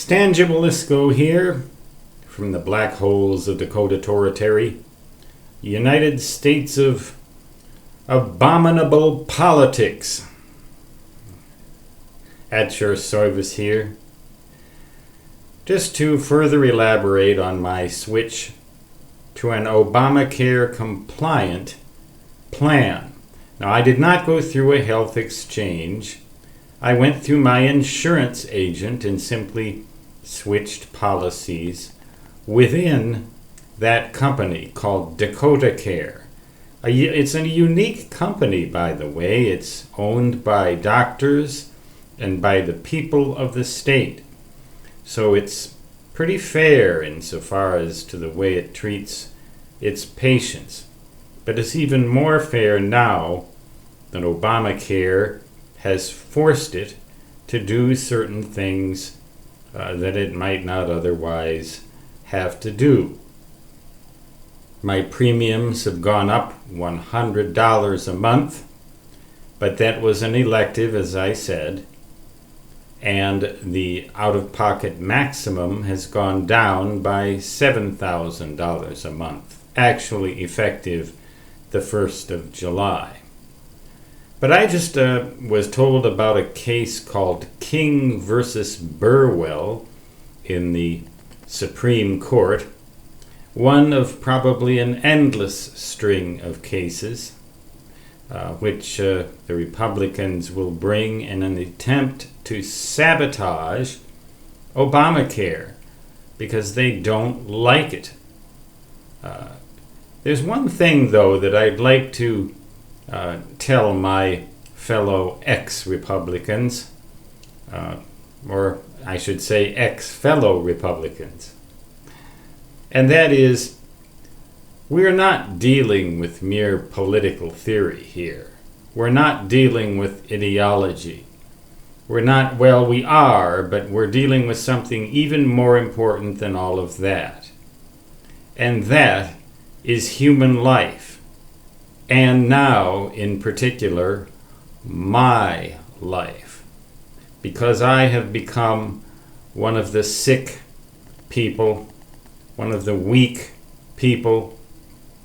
Stan Gibilisco here from the black holes of Dakota Territory, United States of Abominable Politics. At your service here. Just to further elaborate on my switch to an Obamacare compliant plan. Now, I did not go through a health exchange. I went through my insurance agent and simply switched policies within that company called Dakota Care. It's a unique company, by the way. It's owned by doctors and by the people of the state. So it's pretty fair insofar as to the way it treats its patients. But it's even more fair now that Obamacare has forced it to do certain things that it might not otherwise have to do. My premiums have gone up $100 a month, but that was an elective, as I said, and the out-of-pocket maximum has gone down by $7,000 a month, actually effective the 1st of July. But I just was told about a case called King versus Burwell in the Supreme Court, one of probably an endless string of cases which the Republicans will bring in an attempt to sabotage Obamacare because they don't like it. There's one thing, though, that I'd like to tell my fellow ex-Republicans, or I should say ex-fellow Republicans, and that is, we're not dealing with mere political theory here. We're not dealing with ideology. We are, but we're dealing with something even more important than all of that. And that is human life. And now, in particular, my life. Because I have become one of the sick people, one of the weak people,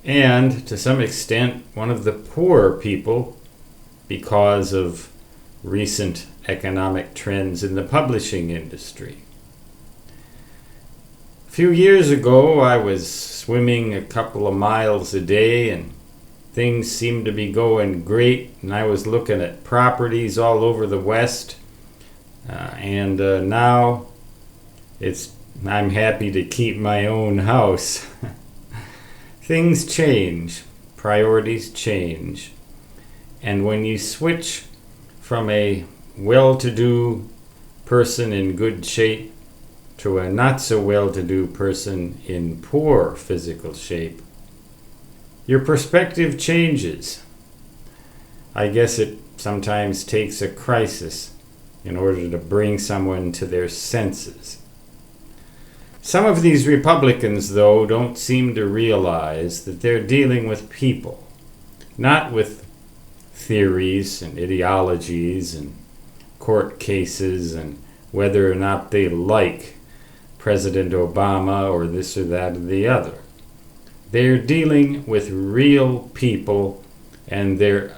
and, to some extent, one of the poor people because of recent economic trends in the publishing industry. A few years ago, I was swimming a couple of miles a day, and things seemed to be going great, and I was looking at properties all over the West, and now I'm happy to keep my own house. Things change, priorities change, and when you switch from a well-to-do person in good shape to a not-so-well-to-do person in poor physical shape, your perspective changes. I guess it sometimes takes a crisis in order to bring someone to their senses. Some of these Republicans, though, don't seem to realize that they're dealing with people, not with theories and ideologies and court cases and whether or not they like President Obama or this or that or the other. They're dealing with real people, and they're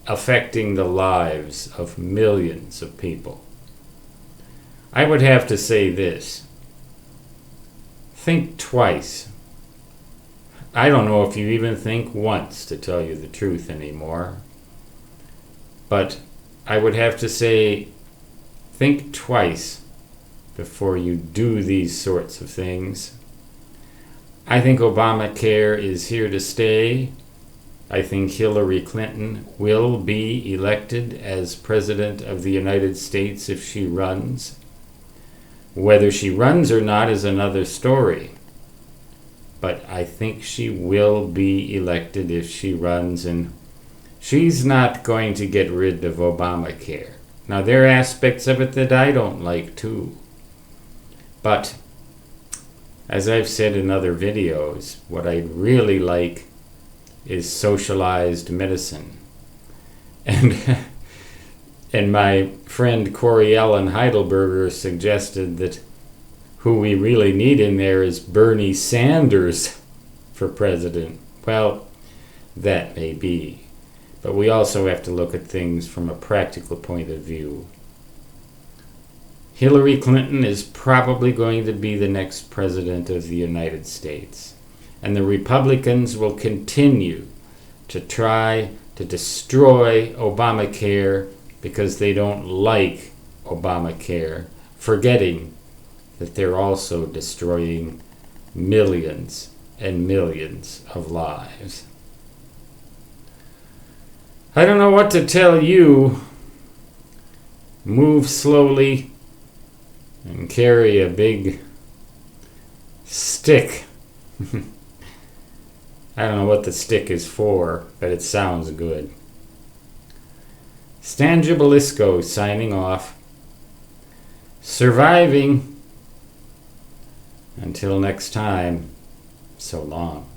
affecting the lives of millions of people. I would have to say this. Think twice. I don't know if you even think once, to tell you the truth anymore. But I would have to say, think twice before you do these sorts of things. I think Obamacare is here to stay. I think Hillary Clinton will be elected as President of the United States if she runs. Whether she runs or not is another story. But I think she will be elected if she runs, and she's not going to get rid of Obamacare. Now, there are aspects of it that I don't like too. But as I've said in other videos, what I really like is socialized medicine. And my friend Corey Allen Heidelberger suggested that who we really need in there is Bernie Sanders for president. Well, that may be. But we also have to look at things from a practical point of view. Hillary Clinton is probably going to be the next president of the United States. And the Republicans will continue to try to destroy Obamacare because they don't like Obamacare, forgetting that they're also destroying millions and millions of lives. I don't know what to tell you. Move slowly and carry a big stick. I don't know what the stick is for, but it sounds good. Stan Gibilisco signing off. Surviving. Until next time, so long.